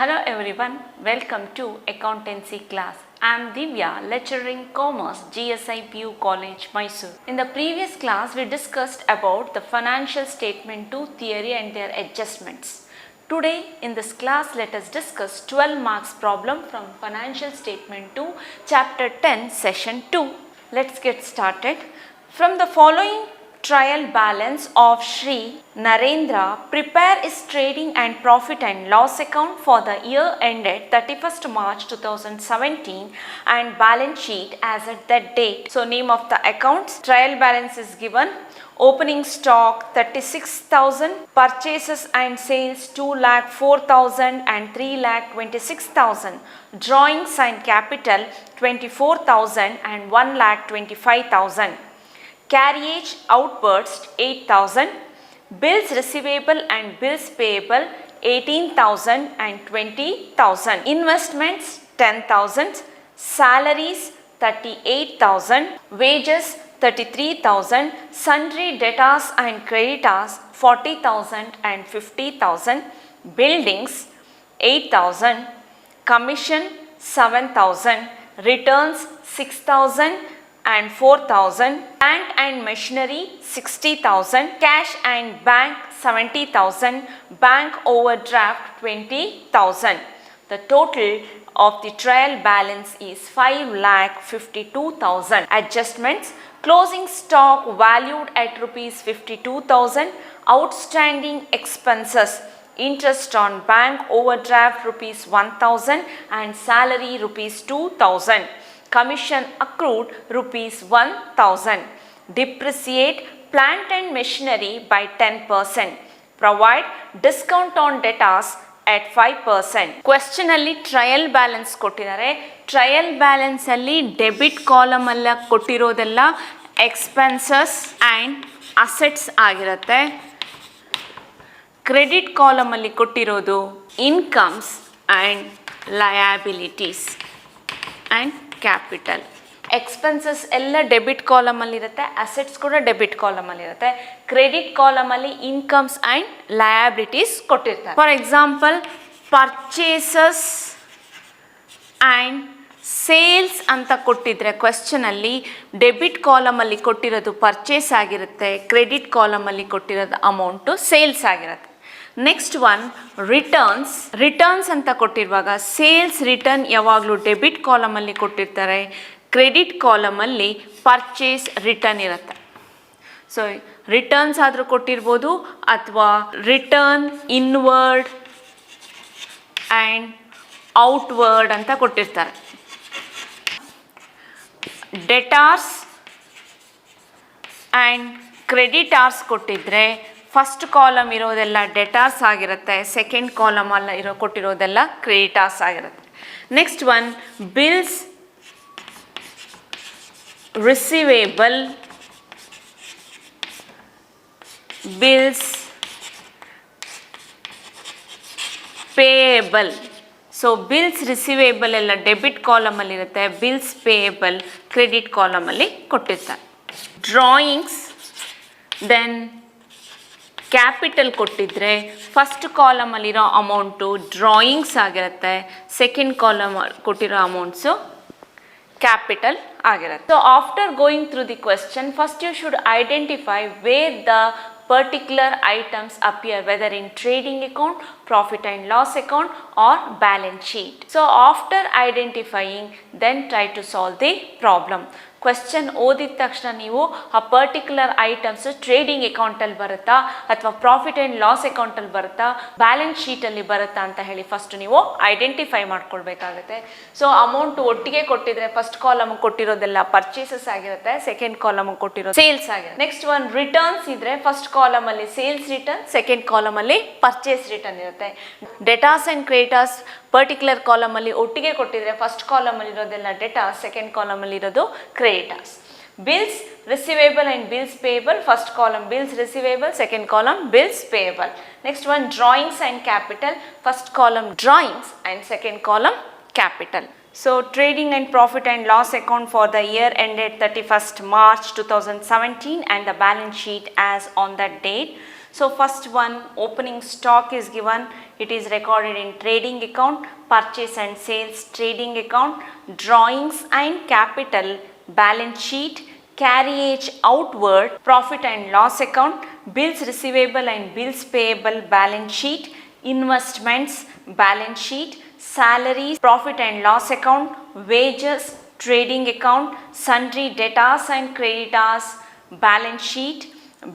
Hello everyone, welcome to accountancy class. I am Divya, lecturing commerce, GSIPU College, Mysore. In the previous class, we discussed about the financial statement 2 theory and their adjustments. Today in this class, let us discuss 12 marks problem from financial statement 2, chapter 10, session 2. Let's get started. From the following trial balance of Sri Narendra, prepare his trading and profit and loss account for the year ended 31st March 2017 and balance sheet as at that date. So name of the accounts, trial balance is given. Opening stock 36,000, purchases and sales 2,04,000 and 3,26,000, drawings and capital 24,000 and 1,25,000. Carriage outburst 8,000, bills receivable and bills payable 18,000 and 20,000, investments 10,000, salaries 38,000, wages 33,000, sundry debtors and creditors 40,000 and 50,000, buildings 8,000, commission 7,000, returns 6,000 and 4,000, plant and machinery 60,000, cash and bank 70,000, bank overdraft 20,000. The total of the trial balance is 5,52,000. Adjustments: closing stock valued at rupees 52,000, outstanding expenses, interest on bank overdraft rupees 1,000 and salary rupees 2,000. Commission accrued rupees 1,000. Depreciate plant and machinery by 10%. Provide discount on debtors at 5%. Question ಅಲ್ಲಿ trial balance ಕೊಟ್ಟಿದ್ದಾರೆ. Trial balance ಅಲ್ಲಿ debit column ಅಲ್ಲ ಕೊಟ್ಟಿರೋದೆಲ್ಲ expenses and assets ಆಗಿರುತ್ತೆ. Credit column ಅಲ್ಲಿ ಕೊಟ್ಟಿರೋದು incomes and liabilities and capital. Expenses ಎಲ್ಲ debit ಕಾಲಮಲ್ಲಿ ಇರುತ್ತೆ, ಅಸೆಟ್ಸ್ ಕೂಡ ಡೆಬಿಟ್ ಕಾಲಮಲ್ಲಿ ಇರುತ್ತೆ. ಕ್ರೆಡಿಟ್ ಕಾಲಮಲ್ಲಿ ಇನ್ಕಮ್ಸ್ ಆ್ಯಂಡ್ ಲಯಬಿಲಿಟೀಸ್ ಕೊಟ್ಟಿರ್ತಾರೆ. For example purchases and sales ಅಂತ ಕೊಟ್ಟಿದ್ರೆ ಕ್ವೆಶ್ಚನಲ್ಲಿ ಡೆಬಿಟ್ ಕಾಲಮಲ್ಲಿ ಕೊಟ್ಟಿರೋದು ಪರ್ಚೇಸ್ ಆಗಿರುತ್ತೆ, ಕ್ರೆಡಿಟ್ ಕಾಲಮಲ್ಲಿ ಕೊಟ್ಟಿರೋದು ಅಮೌಂಟು ಸೇಲ್ಸ್ ಆಗಿರುತ್ತೆ. ನೆಕ್ಸ್ಟ್ ಒನ್ ರಿಟರ್ನ್ಸ್ ಅಂತ ಕೊಟ್ಟಿರುವಾಗ ಸೇಲ್ಸ್ ರಿಟರ್ನ್ ಯಾವಾಗಲೂ ಡೆಬಿಟ್ ಕಾಲಮಲ್ಲಿ ಕೊಟ್ಟಿರ್ತಾರೆ, ಕ್ರೆಡಿಟ್ ಕಾಲಮಲ್ಲಿ ಪರ್ಚೇಸ್ ರಿಟರ್ನ್ ಇರುತ್ತೆ. ಸೊ ರಿಟರ್ನ್ಸ್ ಆದರೂ ಕೊಟ್ಟಿರ್ಬೋದು ಅಥವಾ ರಿಟರ್ನ್ ಇನ್ವರ್ಡ್ ಆ್ಯಂಡ್ ಔಟ್ವರ್ಡ್ ಅಂತ ಕೊಟ್ಟಿರ್ತಾರೆ. ಡೆಟಾರ್ಸ್ ಆ್ಯಂಡ್ ಕ್ರೆಡಿಟಾರ್ಸ್ ಕೊಟ್ಟಿದ್ರೆ ಫಸ್ಟ್ ಕಾಲಮ್ ಇರೋದೆಲ್ಲ ಡೆಟಾರ್ಸ್ ಆಗಿರುತ್ತೆ, ಸೆಕೆಂಡ್ ಕಾಲಮ್ ಅಲ್ಲ ಕೊಟ್ಟಿರೋದೆಲ್ಲ ಕ್ರೆಡಿಟಾರ್ಸ್ ಆಗಿರುತ್ತೆ. Next one bills receivable, bills payable. So bills receivable ಎಲ್ಲ ಡೆಬಿಟ್ ಕಾಲಮಲ್ಲಿ ಇರುತ್ತೆ, ಬಿಲ್ಸ್ ಪೇಯೇಬಲ್ ಕ್ರೆಡಿಟ್ ಕಾಲಮಲ್ಲಿ ಕೊಟ್ಟಿರ್ತಾರೆ. ಡ್ರಾಯಿಂಗ್ಸ್ ದೆನ್ ಕ್ಯಾಪಿಟಲ್ ಕೊಟ್ಟಿದ್ರೆ ಫಸ್ಟ್ ಕಾಲಮಲ್ಲಿರೋ ಅಮೌಂಟು ಡ್ರಾಯಿಂಗ್ಸ್ ಆಗಿರುತ್ತೆ, ಸೆಕೆಂಡ್ ಕಾಲಮ್ ಕೊಟ್ಟಿರೋ ಅಮೌಂಟ್ಸು ಕ್ಯಾಪಿಟಲ್ ಆಗಿರುತ್ತೆ. So after going through the question, first you should identify where the particular items appear, whether in trading account, profit and loss account or balance sheet. So after identifying, then try to solve the problem. Question ಓದಿದ ತಕ್ಷಣ ನೀವು ಆ particular items trading ಅಕೌಂಟಲ್ಲಿ ಬರುತ್ತಾ ಅಥವಾ profit and loss ಅಕೌಂಟಲ್ಲಿ ಬರುತ್ತಾ, balance ಶೀಟಲ್ಲಿ ಬರುತ್ತಾ ಅಂತ ಹೇಳಿ ಫಸ್ಟ್ ನೀವು ಐಡೆಂಟಿಫೈ ಮಾಡ್ಕೊಳ್ಬೇಕಾಗುತ್ತೆ. ಸೊ ಅಮೌಂಟ್ ಒಟ್ಟಿಗೆ ಕೊಟ್ಟಿದ್ರೆ ಫಸ್ಟ್ ಕಾಲಮ್ ಕೊಟ್ಟಿರೋದೆಲ್ಲ ಪರ್ಚೇಸಸ್ ಆಗಿರುತ್ತೆ, ಸೆಕೆಂಡ್ ಕಾಲಮ್ ಕೊಟ್ಟಿರೋದು ಸೇಲ್ಸ್ ಆಗಿರುತ್ತೆ. ನೆಕ್ಸ್ಟ್ ಒನ್ ರಿಟರ್ನ್ಸ್ ಇದ್ರೆ ಫಸ್ಟ್ ಕಾಲಮಲ್ಲಿ ಸೇಲ್ಸ್ ರಿಟರ್ನ್, ಸೆಕೆಂಡ್ ಕಾಲಮಲ್ಲಿ ಪರ್ಚೇಸ್ ರಿಟರ್ನ್ ಇರುತ್ತೆ. ಡೆಟಾರ್ಸ್ ಆ್ಯಂಡ್ ಕ್ರೆಡಿಟಾರ್ಸ್ ಪರ್ಟಿಕ್ಯುಲರ್ ಕಾಲಮಲ್ಲಿ ಒಟ್ಟಿಗೆ ಕೊಟ್ಟಿದ್ರೆ ಫಸ್ಟ್ ಕಾಲಮಲ್ಲಿ ಇರೋದೆಲ್ಲ ಡೆಟಾರ್ಸ್, ಸೆಕೆಂಡ್ ಕಾಲಮಲ್ಲಿ ಇರೋದು creditors. Bills receivable and bills payable, first column bills receivable, second column bills payable. Next one drawings and capital, first column drawings and second column capital. So trading and profit and loss account for the year ended 31st March 2017 and the balance sheet as on that date. So first one, opening stock is given. It is recorded in trading account, purchase and sales trading account, drawings and capital, balance sheet, carriage outward, profit and loss account, bills receivable and bills payable, balance sheet, investments, balance sheet, salaries, profit and loss account, wages, trading account, sundry debtors and creditors, balance sheet,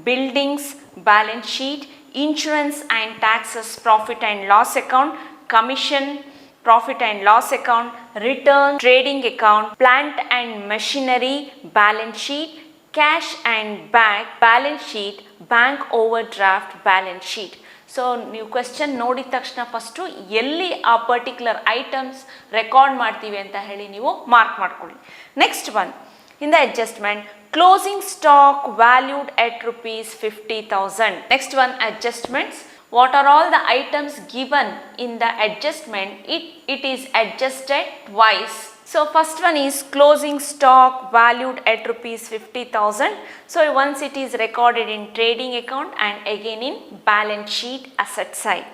buildings, balance sheet, insurance and taxes, profit and loss account, commission, profit and loss account, return, trading account, plant and machinery, balance sheet, cash and bank, balance sheet, bank overdraft, balance sheet. So ನೀವು question ನೋಡಿದ ತಕ್ಷಣ first ಎಲ್ಲಿ ಆ particular items record ಮಾಡ್ತೀವಿ ಅಂತ ಹೇಳಿ ನೀವು mark ಮಾಡ್ಕೊಳ್ಳಿ. Next one, in the adjustment, closing stock valued at rupees 50,000. Next one, adjustments. What are all the items given in the adjustment? It is adjusted twice. So first one is closing stock valued at rupees 50,000. So once it is recorded in trading account and again in balance sheet asset side.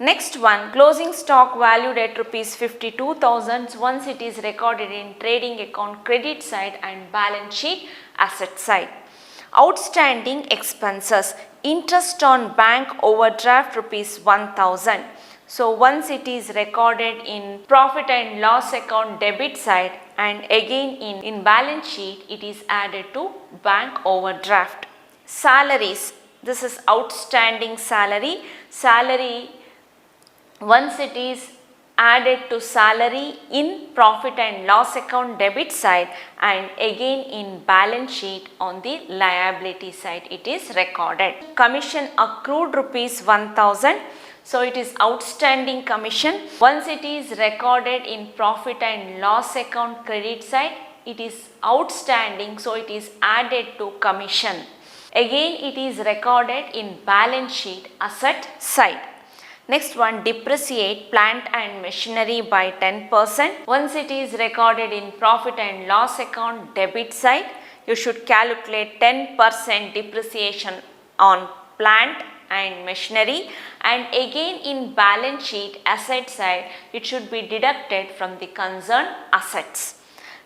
Next one, closing stock valued at rupees 52,000. Once it is recorded in trading account credit side and balance sheet asset side. Outstanding expenses, interest on bank overdraft rupees 1,000. So once it is recorded in profit and loss account debit side and again in balance sheet, it is added to bank overdraft. Salaries, this is outstanding salary. Salary, once it is added to salary in profit and loss account debit side and again in balance sheet on the liability side, it is recorded. Commission accrued rupees 1,000. So it is outstanding commission. Once it is recorded in profit and loss account credit side, it is outstanding, so it is added to commission. Again it is recorded in balance sheet asset side. Next one, depreciate plant and machinery by 10%. Once it is recorded in profit and loss account debit side, you should calculate 10% depreciation on plant and machinery, and again in balance sheet asset side, it should be deducted from the concerned assets.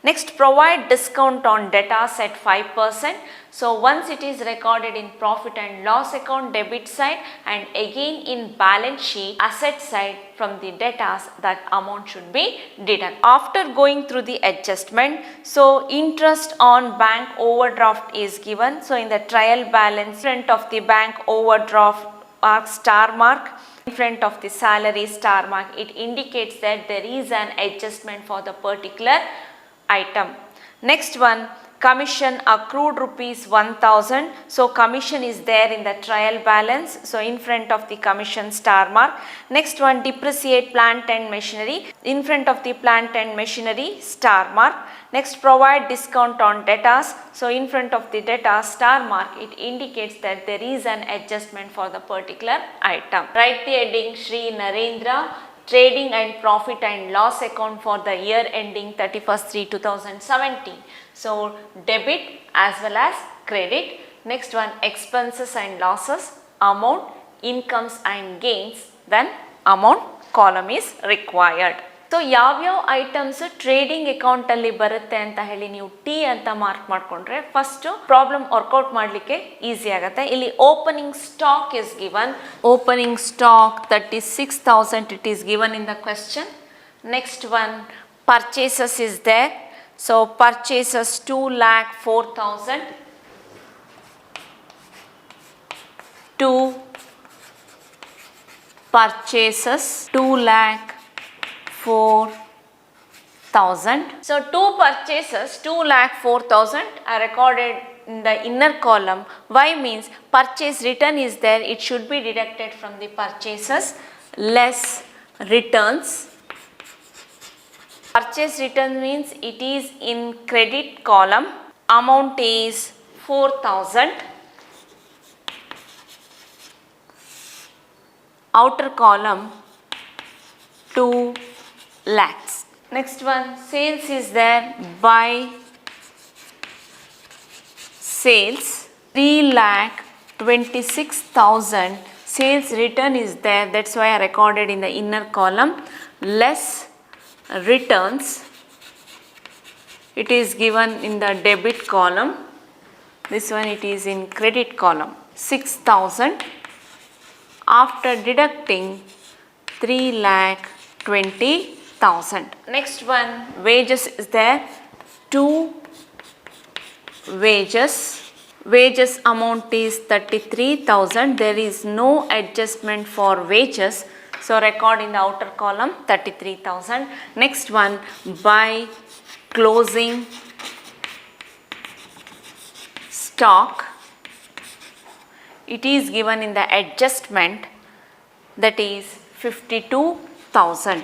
Next, provide discount on debtors at 5%. So once it is recorded in profit and loss account debit side and again in balance sheet asset side from the debtors, that amount should be deducted. After going through the adjustment, so interest on bank overdraft is given. So in the trial balance, in front of the bank overdraft mark star mark, in front of the salary star mark, it indicates that there is an adjustment for the particular item. Next one, commission accrued rupees 1,000. So commission is there in the trial balance, so in front of the commission star mark. Next one, depreciate plant and machinery, in front of the plant and machinery star mark. Next, provide discount on debtors, so in front of the debtors star mark, it indicates that there is an adjustment for the particular item. Write the heading Shri Narendra, trading and profit and loss account for the year ending 31st/3/2017. So debit as well as credit. Next one, expenses and losses, amount, incomes and gains, then amount column is required. So ಯಾವ್ಯಾವ items trading ಅಕೌಂಟಲ್ಲಿ ಬರುತ್ತೆ ಅಂತ ಹೇಳಿ ನೀವು T ಅಂತ mark ಮಾಡಿಕೊಂಡ್ರೆ first problem work out ಮಾಡಲಿಕ್ಕೆ easy ಆಗುತ್ತೆ. ಇಲ್ಲಿ opening stock is given, opening stock 36,000 it is given in the question. Next one, purchases is there, so purchases 2,04,000, 2 purchases 2,04,000. So 2 purchases 2,04,000 are recorded in the inner column. Why means purchase return is there, it should be deducted from the purchases less returns. Purchase return means it is in credit column, amount is 4,000. Outer column 2 lakhs. Next one, sales is there, by sales 3,04,000. 26,000. Sales return is there, that's why I recorded in the inner column. Less returns, it is given in the debit column. This one it is in credit column. 6,000 after deducting 3,20,000. Next one, wages is there. 2 wages. Wages amount is 33,000. There is no adjustment for wages. So record in the outer column 33,000. Next one, by closing stock, it is given in the adjustment, that is 52,000.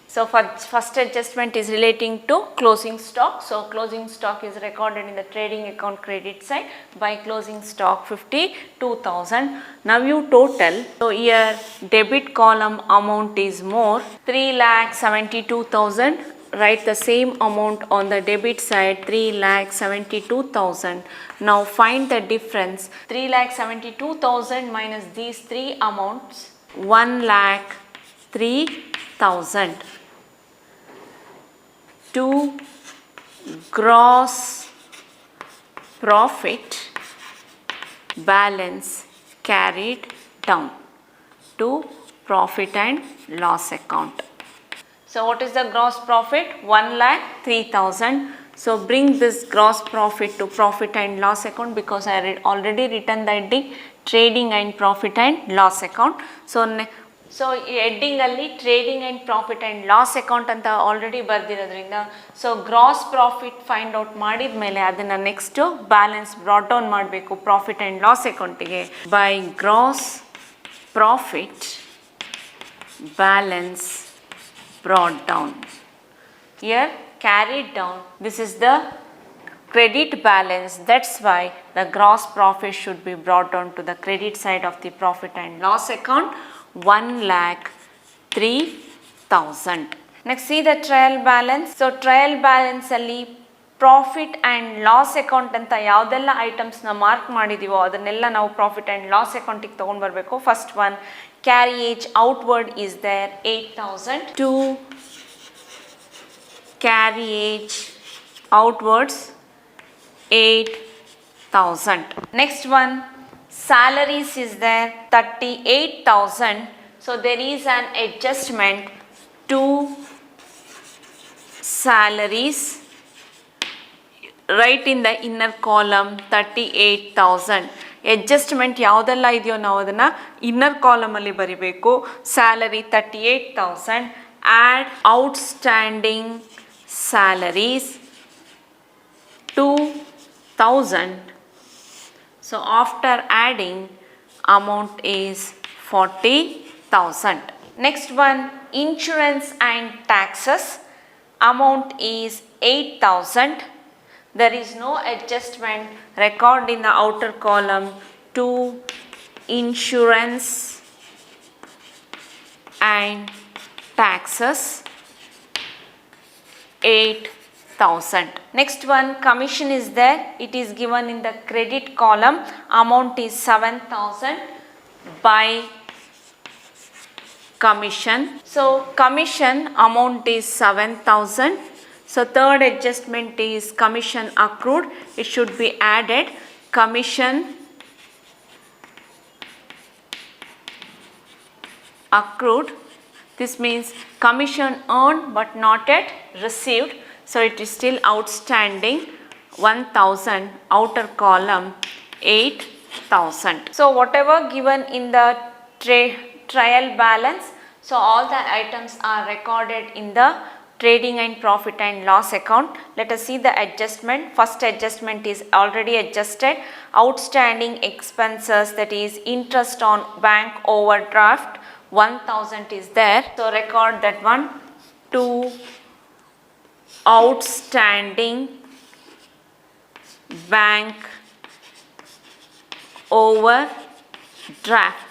So first adjustment is relating to closing stock. So closing stock is recorded in the trading account credit side. By closing stock 52,000. Now you total. So here debit column amount is more, 3,72,000. Write the same amount on the debit side, 3,72,000. Now find the difference. 3,72,000 minus these three amounts, 1,03,000. To gross profit balance carried down to profit and loss account. So what is the gross profit? 1,03,000. So bring this gross profit to profit and loss account, because I already written the heading trading and profit and loss account. So heading alli trading and profit and loss account anta already ಬರ್ದಿರೋದ್ರಿಂದ, so gross profit find out ಮಾಡಿದ ಮೇಲೆ ಅದನ್ನು next balance brought down ಮಾಡಬೇಕು profit and loss ಅಕೌಂಟಿಗೆ. By gross profit balance brought down. Here carried down, this is the credit balance, that's why the gross profit should be brought down to the credit side of the profit and loss account, 1,03,000. Next see the trial balance. So trial balance alli profit and loss account ಅಂತ ಯಾವುದೆಲ್ಲ ಐಟಮ್ಸ್ನ mark ಮಾಡಿದ್ದೀವೋ ಅದನ್ನೆಲ್ಲ ನಾವು profit and loss ಅಕೌಂಟಿಗೆ ತೊಗೊಂಡು ಬರಬೇಕು. First one, carriage outward is there 8,000. 2, carriage outwards 8,000. Next one, salaries is there 38,000. So there is an adjustment to salaries. Right in the inner column 38,000. Adjustment ಯಾವುದೆಲ್ಲ ಇದೆಯೋ ನಾವು ಅದನ್ನು ಇನ್ನರ್ ಕಾಲಮಲ್ಲಿ ಬರಿಬೇಕು. Salary 38,000. Add outstanding salaries 2,000. So after adding amount is 40,000. Next one, insurance and taxes amount is 8,000. There is no adjustment. Record in the outer column to insurance and taxes 8,000. Next one, commission is there. It is given in the credit column. Amount is 7,000 by commission. So commission amount is 7,000. So third adjustment is commission accrued. It should be added. Commission accrued. This means commission earned but not yet received. So it is still outstanding. 1,000. Outer column 8,000. So whatever given in the trial balance, so all the items are recorded in the trading and profit and loss account. Let us see the adjustment. First adjustment is already adjusted. Outstanding expenses, that is interest on bank overdraft, 1,000 is there. So record that one. To outstanding bank overdraft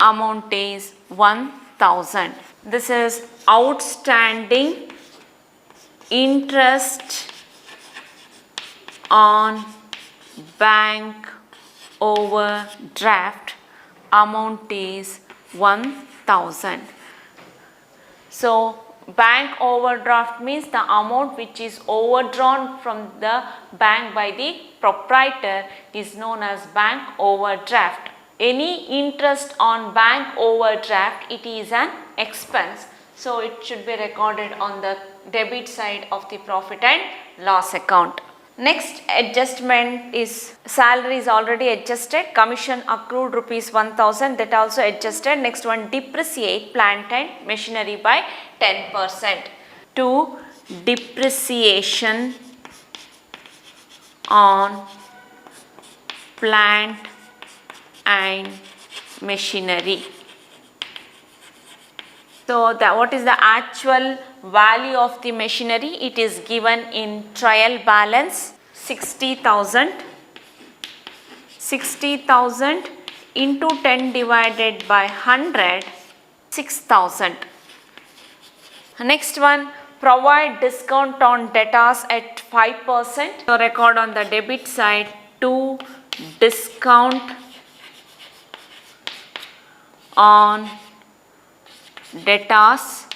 amount is 1,000. This is outstanding interest on bank overdraft amount is 1000. So bank overdraft means the amount which is overdrawn from the bank by the proprietor is known as bank overdraft. Any interest on bank overdraft, it is an expense. So it should be recorded on the debit side of the profit and loss account. Next adjustment is salary is already adjusted, commission accrued rupees 1000, that also adjusted. Next one, depreciate plant and machinery by 10%. 2. Depreciation on plant and machinery. So what is the actual value of the machinery? It is given in trial balance 60,000. 60,000 into 10 divided by 100, 6,000. Next one, provide discount on debtors at 5%. So record on the debit side 2 discount on debtors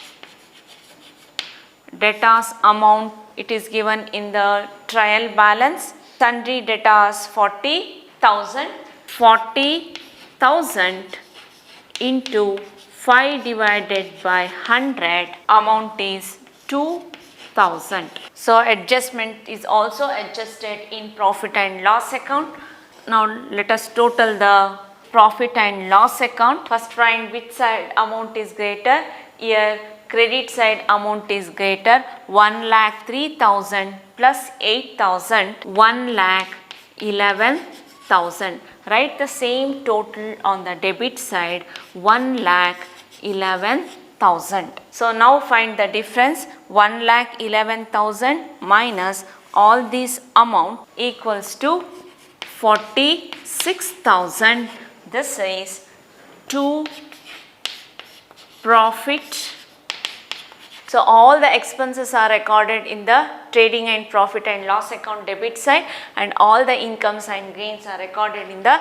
amount, it is given in the trial balance. Sundry debtors 40,000. 40,000 into 5 divided by 100, amount is 2,000. So adjustment is also adjusted in profit and loss account. Now let us total the profit and loss account. First find which side amount is greater. Here credit side amount is greater. 1,03,000 plus 8,000, 1,11,000. Write the same total on the debit side, 1,11,000. So now find the difference. 1,11,000 minus all this amount equals to 46,000. This is to profit. So all the expenses are recorded in the trading and profit and loss account debit side, and all the incomes and gains are recorded in the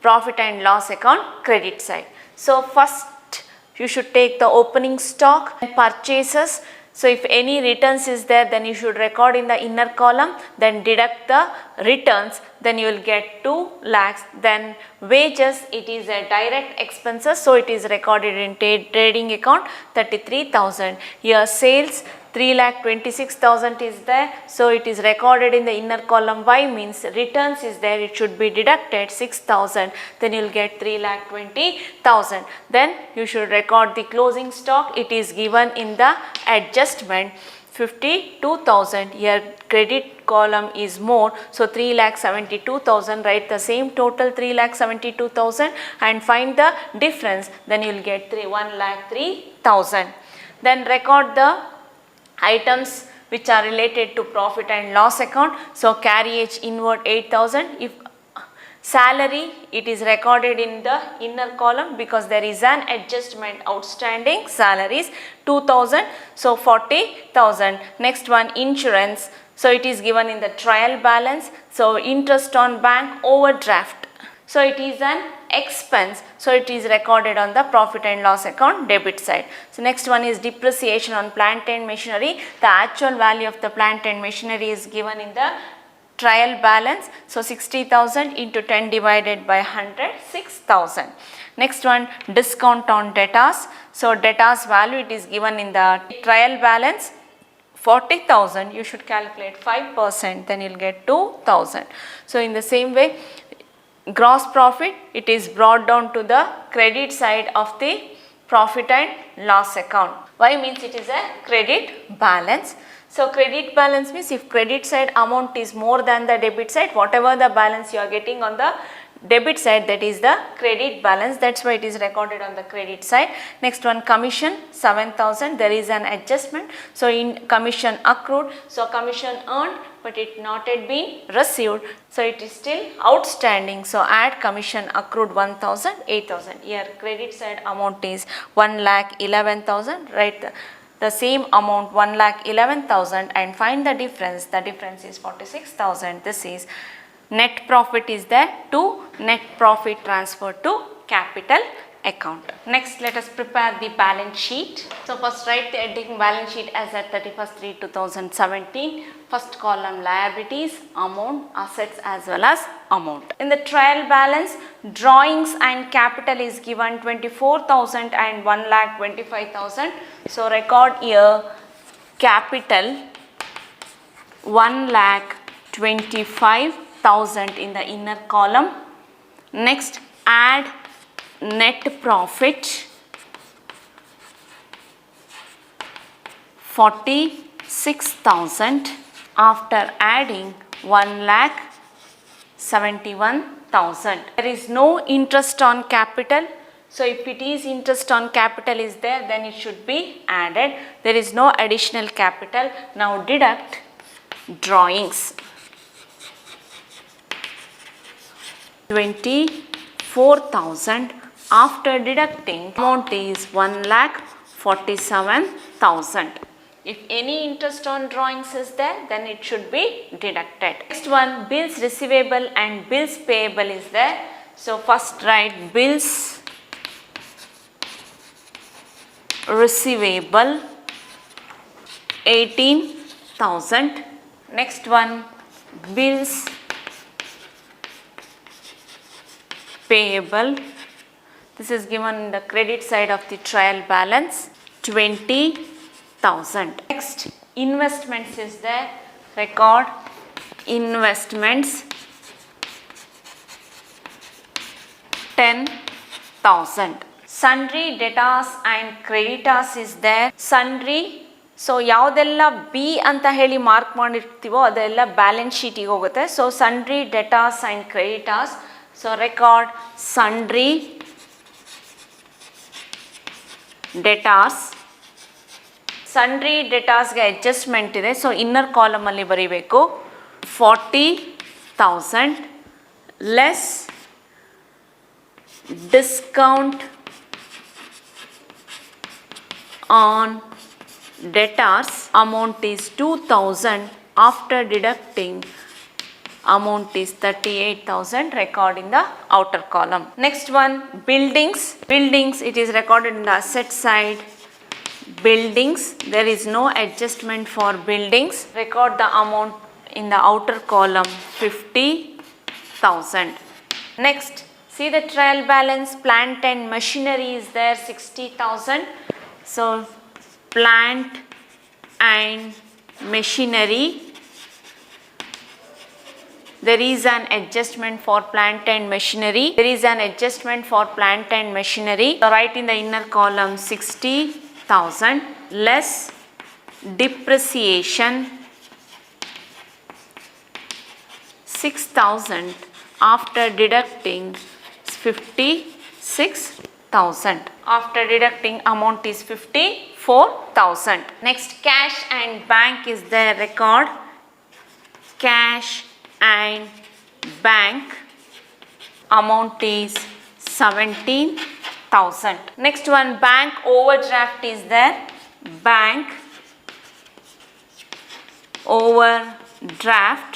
profit and loss account credit side. So first you should take the opening stock and purchases. So if any returns is there, then you should record in the inner column, then deduct the returns, then you will get 2 lakhs. Then wages, it is a direct expenses, so it is recorded in trading account 33,000. Here sales 3,26,000 is there, so it is recorded in the inner column. Y means returns is there, it should be deducted 6,000, then you will get 3,20,000. Then you should record the closing stock, it is given in the adjustment 52,000. Here credit column is more, so 3,72,000. Write the same total 3,72,000 and find the difference, then you will get 1,03,000. Then record the items which are related to profit and loss account. So carriage inward 8,000. If salary, it is recorded in the inner column because there is an adjustment outstanding. Salaries 2,000, so 40,000. Next one, insurance, so it is given in the trial balance. So interest on bank overdraft, so it is an expense, so it is recorded on the profit and loss account debit side. So next one is depreciation on plant and machinery. The actual value of the plant and machinery is given in the trial balance. So 60,000 into 10 divided by 100, 6,000. Next one, discount on debtors. So debtors value, it is given in the trial balance 40,000. You should calculate 5%, then you will get 2,000. So in the same way, gross profit, it is brought down to the credit side of the profit and loss account. Why means it is a credit balance. So credit balance means if credit side amount is more than the debit side, whatever the balance you are getting on the debit side, that is the credit balance. That's why it is recorded on the credit side. Next one, commission 7,000. There is an adjustment. So in commission accrued, so commission earned but it not yet been received, so it is still outstanding. So add commission accrued 1,000, 8,000. Here credit side amount is 1,11,000. Right, the same amount 1,11,000 and find the difference. The difference is 46,000. This is net profit is there to net profit transfer to capital account. Next, let us prepare the balance sheet. So first write the heading balance sheet as at 31st/3/2017. First column liabilities, amount, assets as well as amount. In the trial balance, drawings and capital is given 24,000 and 1,25,000. So record here capital 1,25,000 in the inner column. Next, add net profit 46,000 after adding 1,71,000. There is no interest on capital. So if it is interest on capital is there, then it should be added. There is no additional capital. Now deduct drawings. 24,000 after deducting amount is 1,47,000. If any interest on drawings is there, then it should be deducted. Next one, bills receivable and bills payable is there. So first write bills receivable 18,000. Next one, bills payable. This is given in the credit side of the trial balance 20,000. Next, investments is there. Record investments 10,000. Sundry debtors and creditors is there. Sundry, so ಯಾವುದೆಲ್ಲ B ಅಂತ ಹೇಳಿ mark ಮಾಡಿರ್ತೀವೋ ಅದೆಲ್ಲ balance ಶೀಟಿಗೆ ಹೋಗುತ್ತೆ. So sundry debtors and creditors. So record sundry debtors. Sundry ಡೆಟಾಸ್ಗೆ adjustment ಇದೆ. So inner ಕಾಲಮಲ್ಲಿ ಬರೀಬೇಕು 40,000 less discount on debtors amount is 2,000 after deducting amount is 38,000 record in the outer column. Next one, buildings. Buildings, it is recorded in the asset side. Buildings, there is no adjustment for buildings. Record the amount in the outer column 50,000. Next, see the trial balance, plant and machinery is there 60,000. So plant and machinery, there is an adjustment for plant and machinery. There is an adjustment for plant and machinery. So write in the inner column 60,000 less depreciation 6,000 after deducting 56,000. After deducting amount is 54,000. Next, cash and bank is there. Record cash and bank amount is 17,000. Next one, bank overdraft is there. Bank overdraft,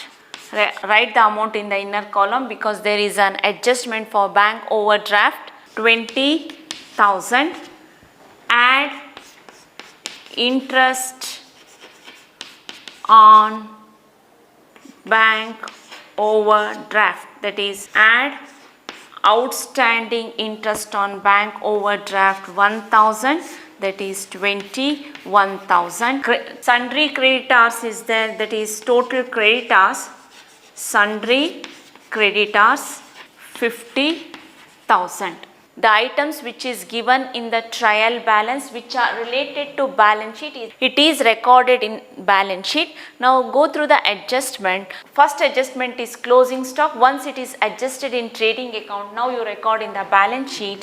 write the amount in the inner column because there is an adjustment for bank overdraft 20,000. Add interest on bank overdraft, that is add outstanding interest on bank overdraft 1,000, that is 21,000. Sundry creditors is there, that is total creditors. Sundry creditors 50,000. The items which is given in the trial balance which are related to balance sheet, it is recorded in balance sheet. Now go through the adjustment. First adjustment is closing stock. Once it is adjusted in trading account, now you record in the balance sheet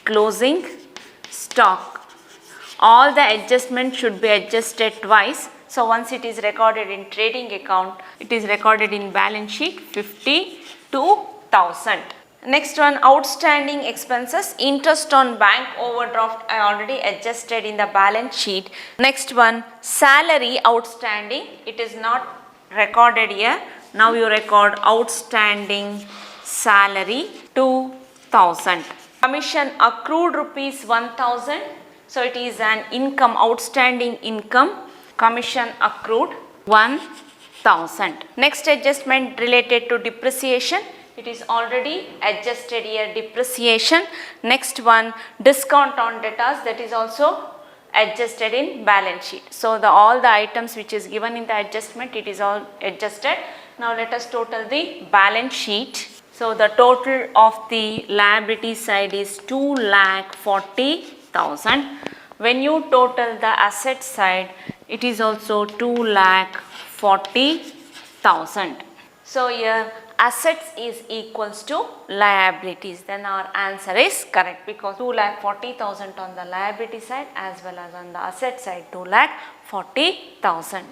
closing stock. All the adjustments should be adjusted twice. So once it is recorded in trading account, it is recorded in balance sheet 52,000. Next one, outstanding expenses, interest on bank overdraft I already adjusted in the balance sheet. Next one, salary outstanding, it is not recorded here. Now you record outstanding salary 2000. Commission accrued rupees 1000. So it is an income, outstanding income. Commission accrued 1000. Next adjustment related to depreciation. It is already adjusted here, depreciation. Next one, discount on debtors, that is also adjusted in balance sheet. So all the items which is given in the adjustment, it is all adjusted. Now let us total the balance sheet. So the total of the liability side is 2,40,000. When you total the asset side, it is also 2,40,000. So here assets is equals to liabilities, then our answer is correct, because 2,40,000 on the liability side as well as on the asset side 2,40,000.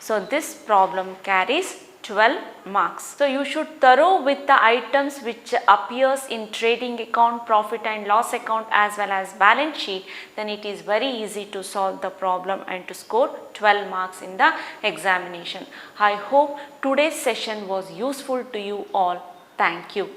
So this problem carries 12 marks. So you should thorough with the items which appears in trading account, profit and loss account as well as balance sheet, then it is very easy to solve the problem and to score 12 marks in the examination. I hope today's session was useful to you all. Thank you.